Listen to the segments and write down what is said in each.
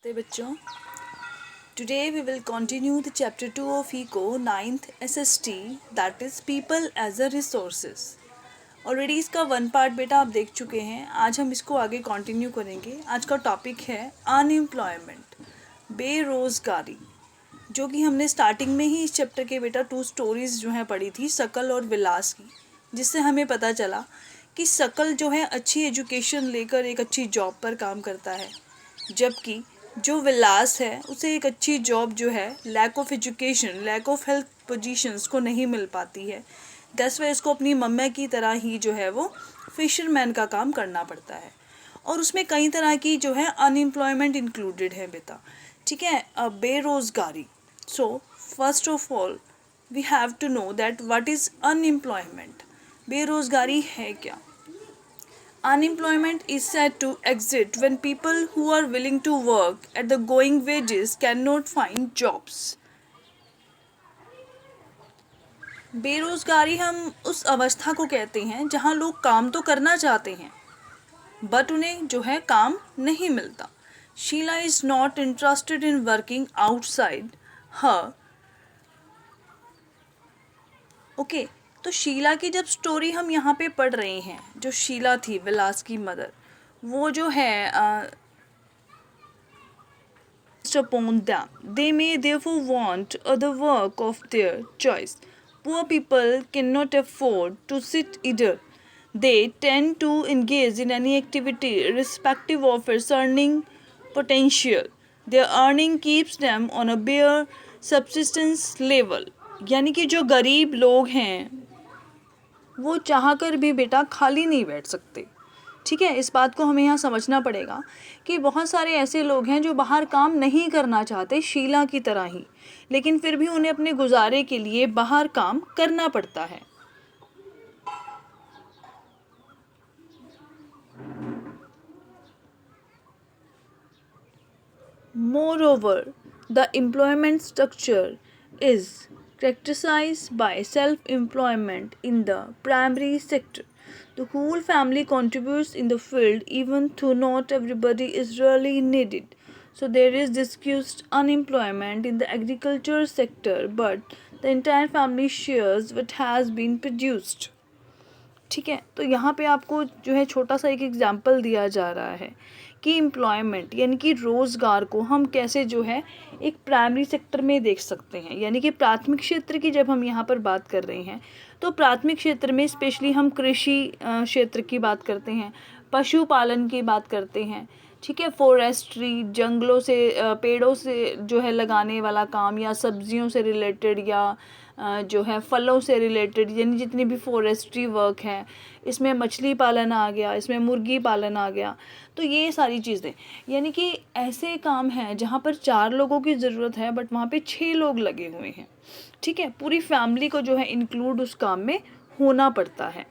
नमस्ते बच्चों, today we will continue the chapter 2 of ECO 9th SST, that is people as a resources. Already इसका one part बेटा आप देख चुके हैं। आज हम इसको आगे कंटिन्यू करेंगे। आज का टॉपिक है अनएम्प्लॉयमेंट, बेरोज़गारी, जो कि हमने स्टार्टिंग में ही इस चैप्टर के बेटा 2 स्टोरीज़ जो हैं पढ़ी थी, सकल और विलास की, जिससे हमें पता चला कि सकल जो है अच्छी एजुकेशन लेकर एक अच्छी जॉब पर काम करता है, जबकि जो विलास है उसे एक अच्छी जॉब जो है lack of education, lack of health positions को नहीं मिल पाती है। दैट्स वाई इसको अपनी मम्मा की तरह ही जो है वो फिशरमैन का काम करना पड़ता है, और उसमें कई तरह की जो है अनएम्प्लॉयमेंट इंक्लूडेड है बेटा। ठीक है, बेरोज़गारी। So first of all we have to know that what is unemployment. बेरोज़गारी है क्या? Unemployment is said to exist when people who are willing to work at the going wages cannot find jobs. बेरोजगारी हम उस अवस्था को कहते हैं जहां लोग काम तो करना चाहते हैं बट उन्हें जो है काम नहीं मिलता। Sheela is not interested in working outside her. Okay, तो शीला की जब स्टोरी हम यहाँ पे पढ़ रहे हैं, जो शीला थी विलास की मदर, वो जो है upon them. They may therefore want other work of their choice. Poor people cannot afford to sit idle. They tend to engage in any activity irrespective of its earning potential. Their earning keeps them on a bare subsistence level. यानी कि जो गरीब लोग हैं वो चाहकर भी बेटा खाली नहीं बैठ सकते। ठीक है, इस बात को हमें यहाँ समझना पड़ेगा कि बहुत सारे ऐसे लोग हैं जो बाहर काम नहीं करना चाहते, शीला की तरह ही, लेकिन फिर भी उन्हें अपने गुजारे के लिए बाहर काम करना पड़ता है। Moreover, the employment structure is characterized by self-employment in the primary sector. The whole family contributes in the field even though not everybody is really needed. So there is discussed unemployment in the agriculture sector, but the entire family shares what has been produced. ठीक है, तो यहाँ पे आपको जो है छोटा सा एक एग्जाम्पल दिया जा रहा है कि एम्प्लॉयमेंट यानी कि रोज़गार को हम कैसे जो है एक प्राइमरी सेक्टर में देख सकते हैं। यानी कि प्राथमिक क्षेत्र की जब हम यहाँ पर बात कर रहे हैं तो प्राथमिक क्षेत्र में स्पेशली हम कृषि क्षेत्र की बात करते हैं, पशुपालन की बात करते हैं। ठीक है, फॉरेस्ट्री, जंगलों से पेड़ों से जो है लगाने वाला काम, या सब्जियों से रिलेटेड, या जो है फलों से रिलेटेड, यानी जितनी भी फॉरेस्ट्री वर्क है, इसमें मछली पालन आ गया, इसमें मुर्गी पालन आ गया। तो ये सारी चीज़ें यानी कि ऐसे काम हैं जहाँ पर 4 लोगों की ज़रूरत है बट वहाँ पे 6 लोग लगे हुए हैं। ठीक है, पूरी फैमिली को जो है इंक्लूड उस काम में होना पड़ता है,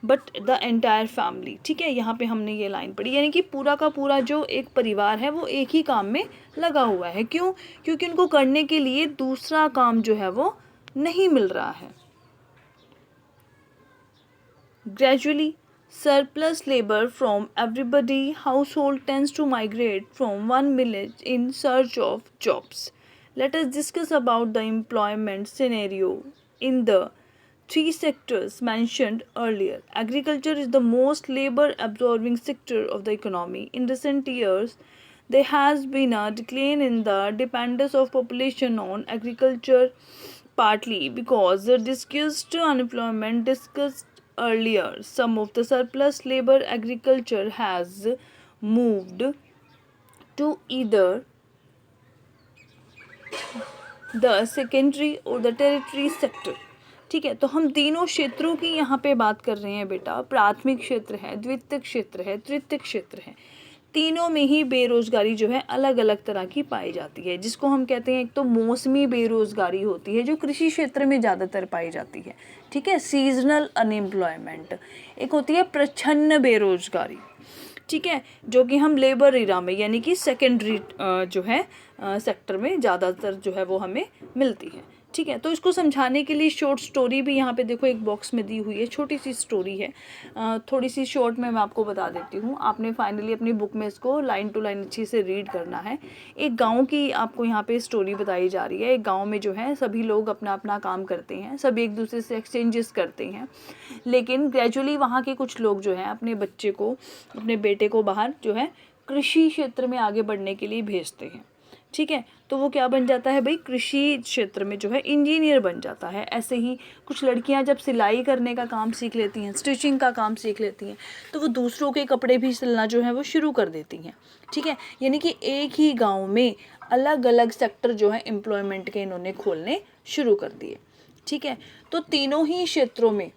बट द एंटायर फैमिली। ठीक है, यहाँ पे हमने ये लाइन पढ़ी, यानी कि पूरा का पूरा जो एक परिवार है वो एक ही काम में लगा हुआ है। क्यों? क्योंकि उनको करने के लिए दूसरा काम जो है वो नहीं मिल रहा है। Gradually, surplus labor from everybody household tends to migrate from one village in search of jobs. Let us discuss about the employment scenario in the 3 sectors mentioned earlier. Agriculture is the most labor-absorbing sector of the economy. In recent years, there has been a decline in the dependence of population on agriculture, partly because the discussed unemployment discussed earlier. Some of the surplus labor agriculture has moved to either the secondary or the tertiary sector. ठीक है, तो हम तीनों क्षेत्रों की यहाँ पे बात कर रहे हैं बेटा। प्राथमिक क्षेत्र है, द्वितीयक क्षेत्र है, तृतीयक क्षेत्र है। तीनों में ही बेरोज़गारी जो है अलग अलग तरह की पाई जाती है, जिसको हम कहते हैं एक तो मौसमी बेरोज़गारी होती है जो कृषि क्षेत्र में ज़्यादातर पाई जाती है। ठीक है, सीजनल अनएम्प्लॉयमेंट। एक होती है प्रच्छन्न बेरोज़गारी, ठीक है, जो कि हम लेबर एरा में यानी कि सेकेंडरी जो है सेक्टर में ज़्यादातर जो है वो हमें मिलती है। ठीक है। तो इसको समझाने के लिए शॉर्ट स्टोरी भी यहाँ पे देखो एक बॉक्स में दी हुई है, छोटी सी स्टोरी है, थोड़ी सी शॉर्ट में मैं आपको बता देती हूँ। आपने फाइनली अपनी बुक में इसको लाइन टू लाइन अच्छे से रीड करना है। एक गांव की आपको यहाँ पे स्टोरी बताई जा रही है। एक गांव में जो है सभी लोग अपना अपना काम करते हैं, सभी एक दूसरे से एक्सचेंजेस करते हैं, लेकिन ग्रेजुअली वहाँ के कुछ लोग जो हैं अपने बच्चे को, अपने बेटे को बाहर जो है कृषि क्षेत्र में आगे बढ़ने के लिए भेजते हैं। ठीक है, तो वो क्या बन जाता है भाई, कृषि क्षेत्र में जो है इंजीनियर बन जाता है। ऐसे ही कुछ लड़कियां जब सिलाई करने का काम सीख लेती हैं, स्टिचिंग का काम सीख लेती हैं, तो वो दूसरों के कपड़े भी सिलना जो है वो शुरू कर देती हैं। ठीक है, यानी कि एक ही गांव में अलग अलग सेक्टर जो है एम्प्लॉयमेंट के इन्होंने खोलने शुरू कर दिए। ठीक है, तो तीनों ही क्षेत्रों में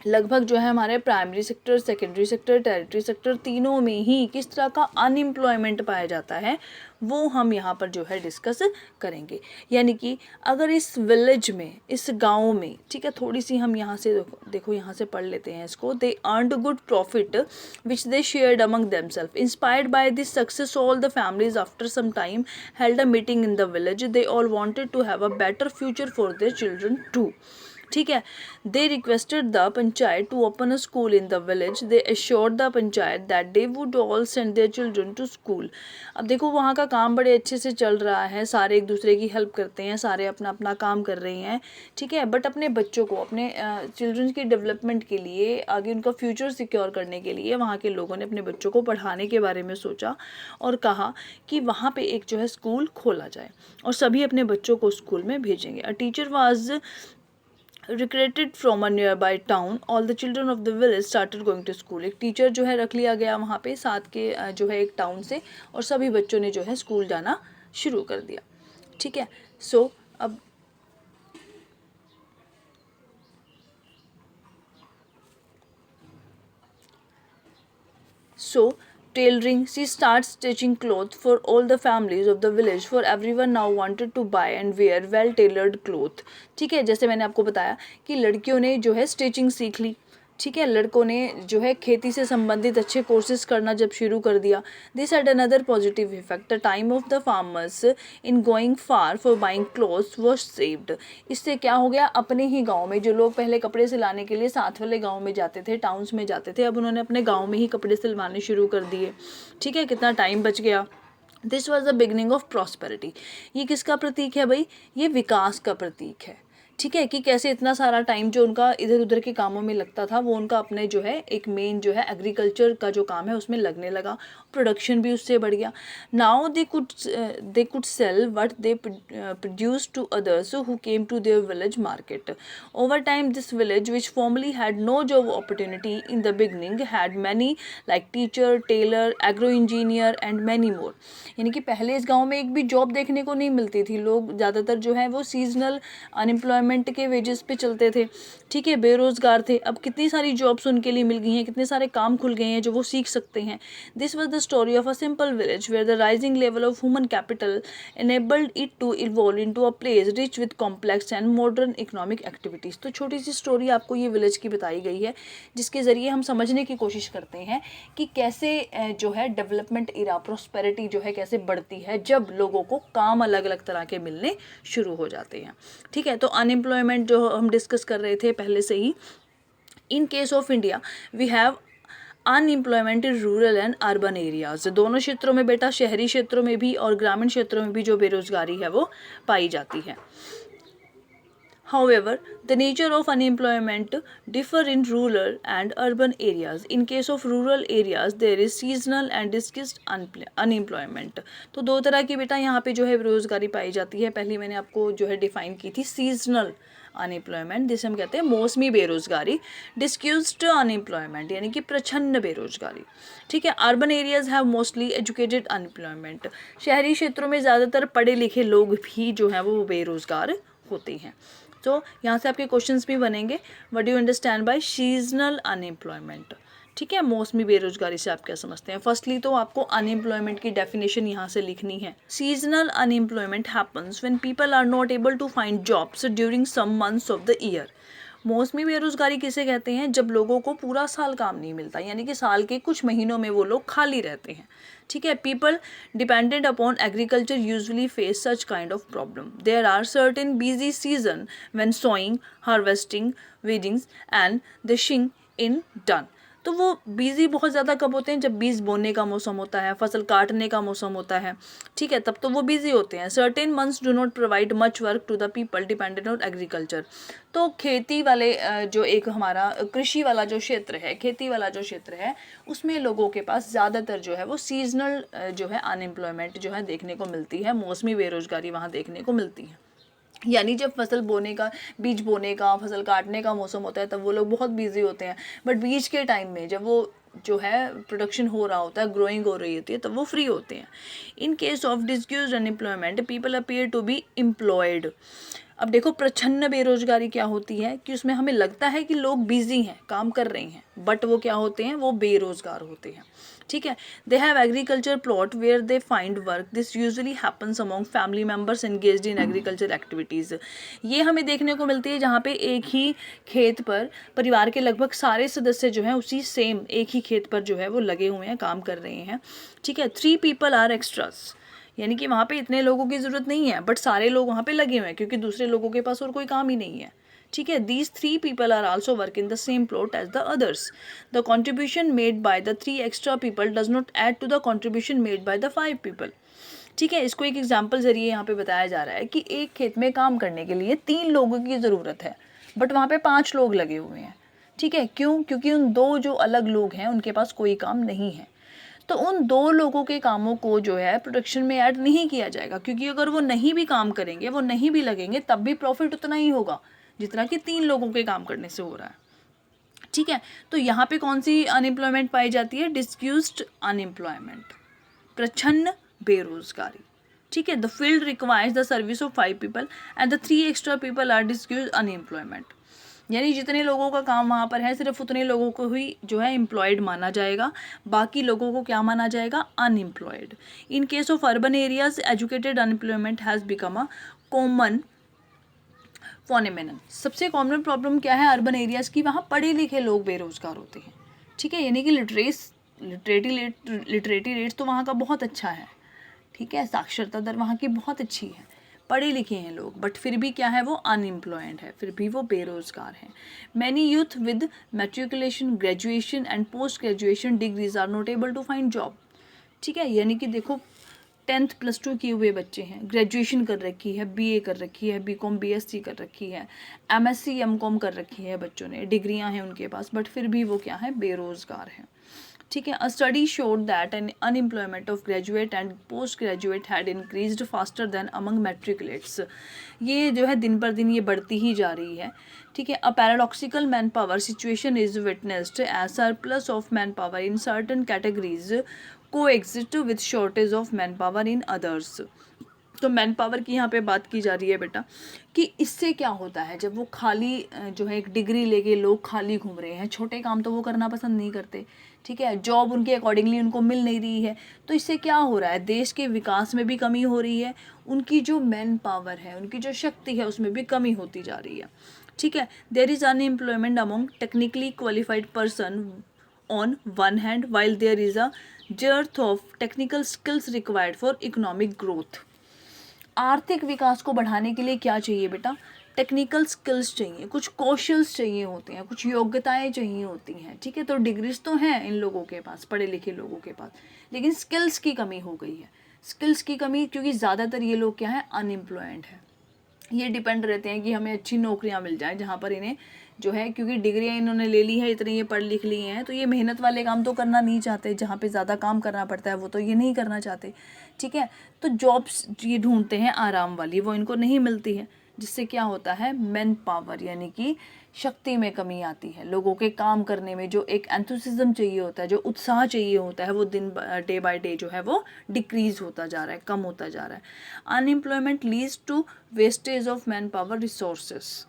लगभग जो है हमारे primary sector, secondary sector, territory sector, तीनों में ही किस तरह का अनएम्प्लॉयमेंट पाया जाता है वो हम यहाँ पर जो है डिस्कस करेंगे। यानी कि अगर इस विलेज में, इस गांव में, ठीक है, थोड़ी सी हम यहाँ से देखो यहाँ से पढ़ लेते हैं इसको। They earned good profit which they shared among themselves. Inspired by this success all the families after some time held a meeting in the village. They all wanted to have a better future for their children too. ठीक है, they requested the panchayat to open a school in the village. They assured the panchayat that they would all send their children to school. अब देखो वहाँ का काम बड़े अच्छे से चल रहा है, सारे एक दूसरे की हेल्प करते हैं, सारे अपना अपना काम कर रहे हैं। ठीक है, बट अपने बच्चों को, अपने चिल्ड्रन की डेवलपमेंट के लिए, आगे उनका फ्यूचर सिक्योर करने के लिए वहाँ के लोगों ने अपने बच्चों को पढ़ाने के बारे में सोचा और कहा कि वहाँ पे एक जो है स्कूल खोला जाए और सभी अपने बच्चों को स्कूल में भेजेंगे। A teacher was recruited from a nearby town. All the children of the village started going to school. एक टीचर जो है रख लिया गया वहाँ पे साथ के जो है एक टाउन से, और सभी बच्चों ने जो है स्कूल जाना शुरू कर दिया। ठीक है, सो अब tailoring, she starts stitching clothes for all the families of the village, for everyone now wanted to buy and wear well tailored cloth. ठीक है, जैसे मैंने आपको बताया कि लड़कियों ने जो है स्टिचिंग सीख ली। ठीक है, लड़कों ने जो है खेती से संबंधित अच्छे कोर्सेज करना जब शुरू कर दिया। This had another positive effect. The time of the farmers in going far for buying clothes was saved. इससे क्या हो गया, अपने ही गांव में जो लोग पहले कपड़े सिलाने के लिए साथ वाले गांव में जाते थे, टाउन्स में जाते थे, अब उन्होंने अपने गांव में ही कपड़े सिलवाने शुरू कर दिए। ठीक है, कितना टाइम बच गया। This was the beginning of prosperity. ये किसका प्रतीक है भाई, ये विकास का प्रतीक है। ठीक है, कि कैसे इतना सारा टाइम जो उनका इधर उधर के कामों में लगता था वो उनका अपने जो है एक मेन जो है एग्रीकल्चर का जो काम है उसमें लगने लगा, प्रोडक्शन भी उससे बढ़ गया। Now they could sell what they produce to others who came to their village market. Over time this village which formerly had no job opportunity in the beginning had many like teacher, tailor, agro engineer and many more. यानी कि पहले इस गाँव में एक भी job देखने को नहीं मिलती थी, लोग ज़्यादातर जो है वो सीजनल अनएम्प्लॉयमेंट के वेजेस पे चलते थे। ठीक है, बेरोजगार थे। अब कितनी सारी जॉब्स उनके लिए मिल गई हैं, कितने सारे काम खुल गए हैं जो वो सीख सकते हैं। This was the story of a simple village where the rising level of human capital enabled it to evolve into a place rich with complex and modern economic activities। तो छोटी सी स्टोरी आपको ये विलेज की बताई गई है जिसके ज़रिए हम समझने की कोशिश करते हैं कि कैसे जो है डेवलपमेंट इरा, प्रॉस्पेरिटी जो है कैसे बढ़ती है जब लोगों को काम अलग अलग तरह के मिलने शुरू हो जाते हैं। ठीक है, तो अनएम्प्लॉयमेंट जो हम डिस्कस कर रहे थे पहले से ही, in case of India we have unemployment in rural and urban areas. दोनों क्षेत्रों में बेटा, शहरी क्षेत्रों में भी और ग्रामीण क्षेत्रों में भी जो बेरोजगारी है वो पाई जाती है। However, the nature of unemployment differ in rural and urban areas. In case of rural areas, there is seasonal and disguised unemployment. तो दो तरह की बेटा यहाँ पे जो है बेरोजगारी पाई जाती है। पहली मैंने आपको जो है डिफाइन की थी सीजनल अनएम्प्लॉयमेंट, जिसे हम कहते हैं मौसमी बेरोजगारी। डिस्क्यूज्ड अनएम्प्लॉयमेंट यानी कि प्रछन्न बेरोजगारी। ठीक है, urban areas have mostly educated unemployment. शहरी क्षेत्रों में ज़्यादातर पढ़े लिखे लोग भी जो हैं वो बेरोजगार होते हैं। तो यहाँ से आपके क्वेश्चंस भी बनेंगे। What do you understand by seasonal unemployment. ठीक है, मौसमी बेरोजगारी से आप क्या समझते हैं। फर्स्टली तो आपको अनएम्प्लॉयमेंट की डेफिनेशन यहाँ से लिखनी है। Seasonal unemployment happens when people are not able to find jobs during some months of the year. मौसमी बेरोजगारी किसे कहते हैं? जब लोगों को पूरा साल काम नहीं मिलता, यानी कि साल के कुछ महीनों में वो लोग खाली रहते हैं, ठीक है। People dependent upon agriculture usually face such kind of problem. There are certain busy season when sowing, harvesting, weedings and dishing in done. तो वो बिजी बहुत ज़्यादा कब होते हैं? जब बीज बोने का मौसम होता है, फसल काटने का मौसम होता है, ठीक है, तब तो वो बिजी होते हैं। Certain months do not provide much work to the people dependent on agriculture. तो खेती वाले जो एक हमारा कृषि वाला जो क्षेत्र है, खेती वाला जो क्षेत्र है, उसमें लोगों के पास ज़्यादातर जो है वो सीजनल जो है अनएम्प्लॉयमेंट जो है देखने को मिलती है, मौसमी बेरोजगारी वहाँ देखने को मिलती है। यानी जब फसल बोने का, बीज बोने का, फसल काटने का मौसम होता है तब वो लोग बहुत बिजी होते हैं, बट बीज के टाइम में जब वो जो है प्रोडक्शन हो रहा होता है, ग्रोइंग हो रही होती है, तब वो फ्री होते हैं। In case of disguised unemployment people appear to be employed. अब देखो प्रच्छन्न बेरोजगारी क्या होती है कि उसमें हमें लगता है कि लोग बिजी हैं, काम कर रहे हैं, बट वो क्या होते हैं? वो बेरोजगार होते हैं, ठीक है। They have agriculture plot where they find work. This usually happens among family members engaged in agriculture activities. ये हमें देखने को मिलती है जहाँ पे एक ही खेत पर परिवार के लगभग सारे सदस्य जो हैं उसी सेम एक ही खेत पर जो है वो लगे हुए हैं, काम कर रहे हैं, ठीक है। 3 पीपल आर एक्स्ट्रास, यानी कि वहाँ पे इतने लोगों की ज़रूरत नहीं है, बट सारे लोग वहाँ पे लगे हुए हैं क्योंकि दूसरे लोगों के पास और कोई काम ही नहीं है, ठीक है। These 3 people are also work in the same plot as the others. The contribution made by the 3 extra people does not add to the contribution made by the 5 people. ठीक है, इसको एक एग्जाम्पल जरिए यहाँ पे बताया जा रहा है कि एक खेत में काम करने के लिए 3 लोगों की ज़रूरत है, बट वहाँ पे 5 लोग लगे हुए हैं, ठीक है। क्यों? क्योंकि उन 2 जो अलग लोग हैं उनके पास कोई काम नहीं है, तो उन 2 लोगों के कामों को जो है प्रोडक्शन में ऐड नहीं किया जाएगा, क्योंकि अगर वो नहीं भी काम करेंगे, वो नहीं भी लगेंगे, तब भी प्रॉफिट उतना ही होगा जितना कि 3 लोगों के काम करने से हो रहा है, ठीक है। तो यहाँ पे कौन सी अनएम्प्लॉयमेंट पाई जाती है? डिस्क्यूज्ड अनएम्प्लॉयमेंट, प्रच्छन्न बेरोजगारी, ठीक है। The field requires the service of 5 people and the 3 extra people are disguised unemployment. यानी जितने लोगों का काम वहाँ पर है सिर्फ उतने लोगों को ही जो है एम्प्लॉयड माना जाएगा, बाकी लोगों को क्या माना जाएगा? Unemployed. In case of urban areas educated unemployment has become a common phenomenon. सबसे कॉमन प्रॉब्लम क्या है अर्बन एरियाज की? वहाँ पढ़े लिखे लोग बेरोजगार होते हैं, ठीक है। यानी कि लिटरेटी रेट तो वहाँ का बहुत अच्छा है, ठीक है, साक्षरता दर वहाँ की बहुत अच्छी है, पढ़े लिखे हैं लोग, बट फिर भी क्या है? वो अनएम्प्लॉयड है, फिर भी वो बेरोजगार हैं। Many youth with matriculation, graduation and post graduation degrees are not able to find job, ठीक है। यानी कि देखो 10th +2 किए हुए बच्चे हैं, ग्रेजुएशन कर रखी है, बीए कर रखी है, बीकॉम बीएससी कर रखी है, एमएससी एमकॉम कर रखी है, बच्चों ने डिग्रियां हैं उनके पास, बट फिर भी वो क्या है? बेरोजगार हैं, ठीक है। A study showed that an unemployment of graduate and post graduate had increased faster than among matriculates. ये जो है दिन पर दिन ये बढ़ती ही जा रही है, ठीक है। A paradoxical man power situation is witnessed as surplus of man power in certain categories coexist with shortage of man power in others. तो मैन पावर की यहाँ पे बात की जा रही है बेटा कि इससे क्या होता है जब वो खाली जो है एक डिग्री लेके लोग खाली घूम रहे हैं, छोटे काम तो वो करना पसंद नहीं करते, ठीक है, जॉब उनके अकॉर्डिंगली उनको मिल नहीं रही है, तो इससे क्या हो रहा है? देश के विकास में भी कमी हो रही है, उनकी जो मैन पावर है, उनकी जो शक्ति है, उसमें भी कमी होती जा रही है, ठीक है। There is unemployment among technically qualified person on one hand while there is a dearth of technical skills required for economic growth. आर्थिक विकास को बढ़ाने के लिए क्या चाहिए बेटा? टेक्निकल स्किल्स चाहिए, कुछ कौशल्स चाहिए होते हैं, कुछ योग्यताएं चाहिए होती हैं, ठीक है। तो डिग्रीज तो हैं इन लोगों के पास, पढ़े लिखे लोगों के पास, लेकिन स्किल्स की कमी हो गई है। स्किल्स की कमी क्योंकि ज़्यादातर ये लोग क्या है? अनएम्प्लॉयड है। ये डिपेंड रहते हैं कि हमें अच्छी नौकरियां मिल जाएं जहाँ पर इन्हें जो है, क्योंकि डिग्रियाँ इन्होंने ले ली है, इतने ये पढ़ लिख लिए हैं, तो ये मेहनत वाले काम तो करना नहीं चाहते, जहाँ पे ज़्यादा काम करना पड़ता है वो तो ये नहीं करना चाहते, ठीक है। तो जॉब्स ये ढूंढते हैं आराम वाली, वो इनको नहीं मिलती है, जिससे क्या होता है? मैन पावर यानी कि शक्ति में कमी आती है, लोगों के काम करने में जो एक एंथुसिज्म चाहिए होता है, जो उत्साह चाहिए होता है, वो डे बाय डे जो है वो डिक्रीज होता जा रहा है, कम होता जा रहा है। Unemployment leads to wastage of man power resources,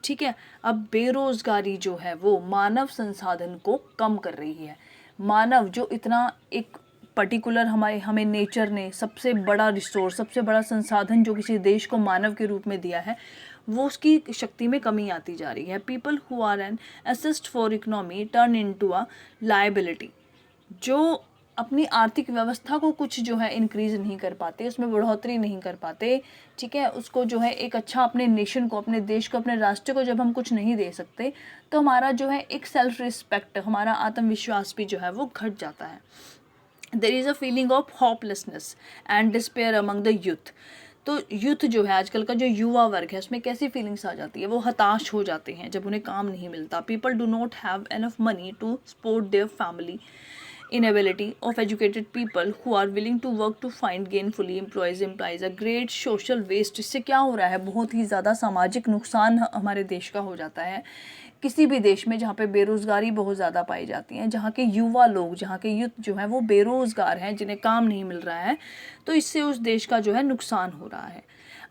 ठीक है। अब बेरोजगारी जो है वो मानव संसाधन को कम कर रही है। मानव जो इतना एक पर्टिकुलर हमें नेचर ने सबसे बड़ा रिसोर्स, सबसे बड़ा संसाधन जो किसी देश को मानव के रूप में दिया है, वो उसकी शक्ति में कमी आती जा रही है. People who are an asset for economy turn into a liability. जो अपनी आर्थिक व्यवस्था को कुछ जो है इंक्रीज नहीं कर पाते, उसमें बढ़ोतरी नहीं कर पाते, ठीक है, उसको जो है एक अच्छा अपने नेशन को, अपने देश को, अपने राष्ट्र को जब हम कुछ नहीं दे सकते, तो हमारा जो है एक सेल्फ रिस्पेक्ट, हमारा आत्मविश्वास भी जो है वो घट जाता है. There is a feeling of hopelessness and despair among the youth. तो यूथ जो है, आजकल का जो युवा वर्ग है, उसमें कैसी फीलिंग्स आ जाती है, वो हताश हो जाते हैं जब उन्हें काम नहीं मिलता. People do not have enough money to support their family. Inability of educated people who are willing to work to find gainfully employees implies a great social waste. इससे क्या हो रहा है, बहुत ही ज़्यादा सामाजिक नुकसान हमारे देश का हो जाता है. किसी भी देश में जहाँ पे बेरोज़गारी बहुत ज़्यादा पाई जाती है, जहाँ के युवा लोग, जहाँ के यूथ जो है वो बेरोज़गार हैं, जिन्हें काम नहीं मिल रहा है, तो इससे उस देश का जो है नुकसान हो रहा है.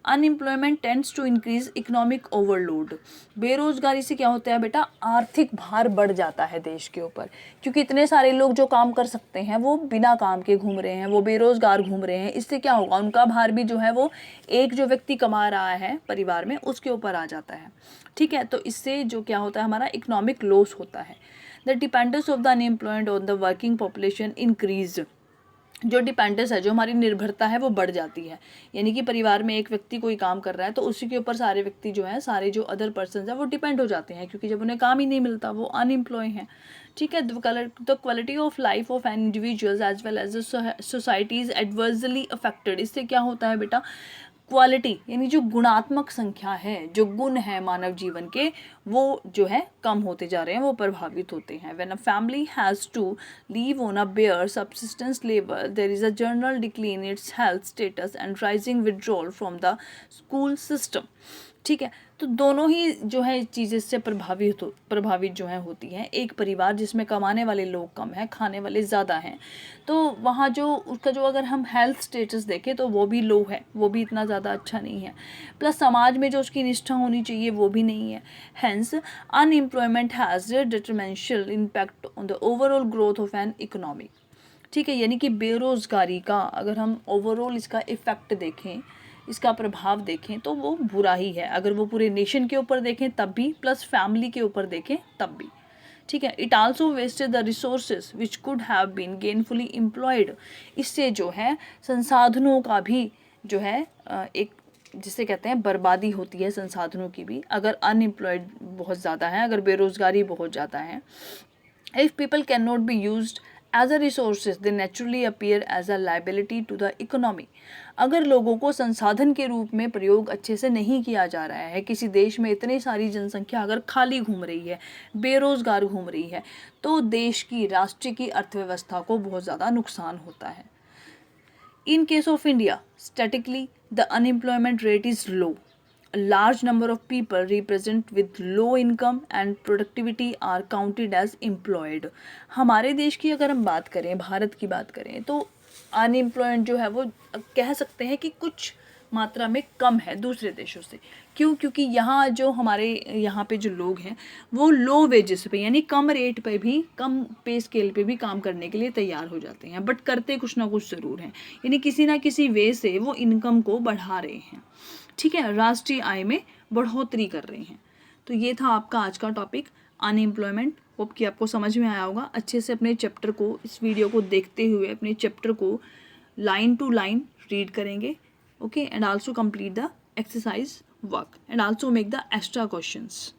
Unemployment tends to increase economic overload. बेरोजगारी से क्या होता है बेटा, आर्थिक भार बढ़ जाता है देश के ऊपर, क्योंकि इतने सारे लोग जो काम कर सकते हैं वो बिना काम के घूम रहे हैं, वो बेरोजगार घूम रहे हैं. इससे क्या होगा, उनका भार भी जो है वो एक जो व्यक्ति कमा रहा है परिवार में, उसके ऊपर आ जाता है. ठीक है, तो इससे जो क्या होता है, हमारा इकोनॉमिक लॉस होता है. The dependence of the unemployed on the working population increase. जो डिपेंडेंस है, जो हमारी निर्भरता है, वो बढ़ जाती है. यानी कि परिवार में एक व्यक्ति कोई काम कर रहा है तो उसी के ऊपर सारे व्यक्ति जो है, सारे जो अदर पर्सन है वो डिपेंड हो जाते हैं, क्योंकि जब उन्हें काम ही नहीं मिलता वो अनएम्प्लॉय हैं. ठीक है, the quality of life of an individuals as well as society is adversely affected. इससे क्या होता है बेटा, क्वालिटी यानी जो गुणात्मक संख्या है, जो गुण है मानव जीवन के, वो जो है कम होते जा रहे हैं, वो प्रभावित होते हैं. When a family has to live on a bare subsistence level, there is a general decline its health status and rising withdrawal from the school system. ठीक है, तो दोनों ही जो है चीज़ें इससे प्रभावित जो है होती हैं. एक परिवार जिसमें कमाने वाले लोग कम हैं, खाने वाले ज़्यादा हैं, तो वहाँ जो उसका जो अगर हम हेल्थ स्टेटस देखें तो वो भी लो है, वो भी इतना ज़्यादा अच्छा नहीं है. प्लस समाज में जो उसकी निष्ठा होनी चाहिए वो भी नहीं है. Hence unemployment has detrimental impact on the overall growth of an economy. ठीक है, यानी कि बेरोज़गारी का अगर हम ओवरऑल इसका इफ़ेक्ट देखें, इसका प्रभाव देखें, तो वो बुरा ही है. अगर वो पूरे नेशन के ऊपर देखें तब भी, प्लस फैमिली के ऊपर देखें तब भी. ठीक है, it also wasted the resources which could have been gainfully employed. इससे जो है संसाधनों का भी जो है एक जिसे कहते हैं बर्बादी होती है संसाधनों की भी, अगर अनएम्प्लॉयड बहुत ज़्यादा है, अगर बेरोज़गारी बहुत ज़्यादा है. If people can not be used as a resources they naturally appear as a liability to the economy. अगर लोगों को संसाधन के रूप में प्रयोग अच्छे से नहीं किया जा रहा है, किसी देश में इतनी सारी जनसंख्या अगर खाली घूम रही है, बेरोजगार घूम रही है, तो देश की, राष्ट्र की अर्थव्यवस्था को बहुत ज़्यादा नुकसान होता है. In case of India, statistically the unemployment rate is low. A large number of people represent with low income and productivity are counted as employed. हमारे देश की अगर हम बात करें, भारत की बात करें, तो अनएम्प्लॉयड जो है वो कह सकते हैं कि कुछ मात्रा में कम है दूसरे देशों से. क्यों? क्योंकि यहाँ जो हमारे यहाँ पे जो लोग हैं वो लो वेजेस पे, यानी कम रेट पे भी, कम पे स्केल पे भी काम करने के लिए तैयार हो जाते हैं, बट करते कुछ ना कुछ ज़रूर हैं, यानी किसी ना किसी वे से वो इनकम को बढ़ा रहे हैं. ठीक है, राष्ट्रीय आय में बढ़ोतरी कर रहे हैं. तो ये था आपका आज का टॉपिक अनएम्प्लॉयमेंट. होप कि आपको समझ में आया होगा. अच्छे से अपने चैप्टर को, इस वीडियो को देखते हुए अपने चैप्टर को लाइन टू लाइन रीड करेंगे. Okay, and also complete the exercise work and also make the extra questions.